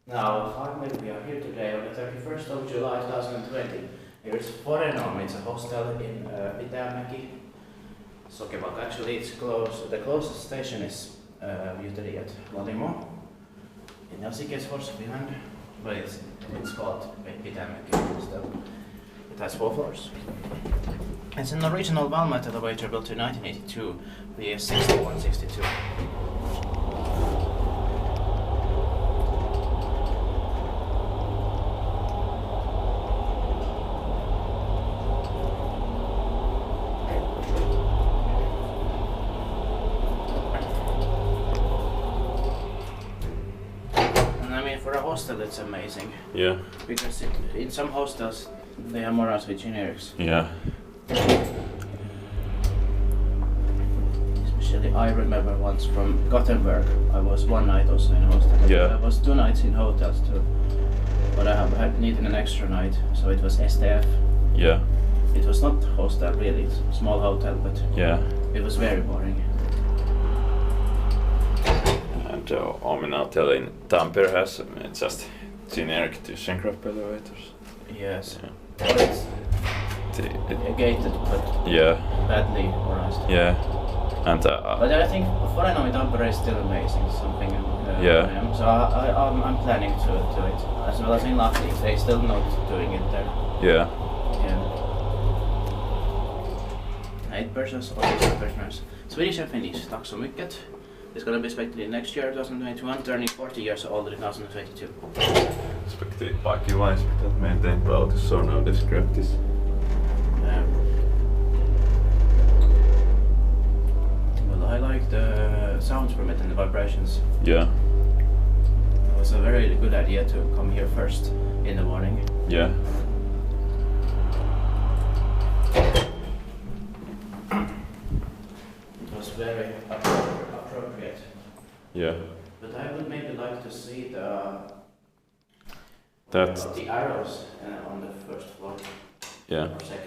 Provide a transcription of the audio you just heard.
Now, finally, we are here today on the 31st of July 2020. Here's Forenom, it's a hostel in Pitäjänmäki. Sokebak, actually, it's close. The closest station is Pitäjänmäki Valmet in Helsinki, Finland, but it's called Pitäjänmäki still. It has 4 floors. It's an original Valmet elevator built in 1982, the 6162. For a hostel, it's amazing. Yeah. Because in some hostels, they are more with generics. Yeah. Especially, I remember once from Gothenburg, I was one night also in a hostel. Yeah. I was 2 nights in hotels too. But I had needed an extra night, so it was STF. Yeah. It was not hostel really, it's a small hotel, but Yeah. it was very boring. And Ominatel in Tampere has just generic ThyssenKrupp elevators. Yes. Yeah. But it's gated, but Yeah. badly organized. Yeah. And But I think Forenom in Tampere is still amazing, something. Yeah. So I'm planning to do it, as well as in Lahti. They still not doing it there. Yeah. Yeah. 8 persons or 6 persons. Swedish and Finnish, tack så mycket. It's gonna be expected next year, 2021, turning 40 years old in 2022. Expected paikki-wise pitää maintain about so now describe this. Well, I like the sounds from it and the vibrations. Yeah. It was a very good idea to come here first in the morning. Yeah. It was very appropriate. Yeah. But I would maybe like to see the That. arrows on the first floor. Yeah. Or second.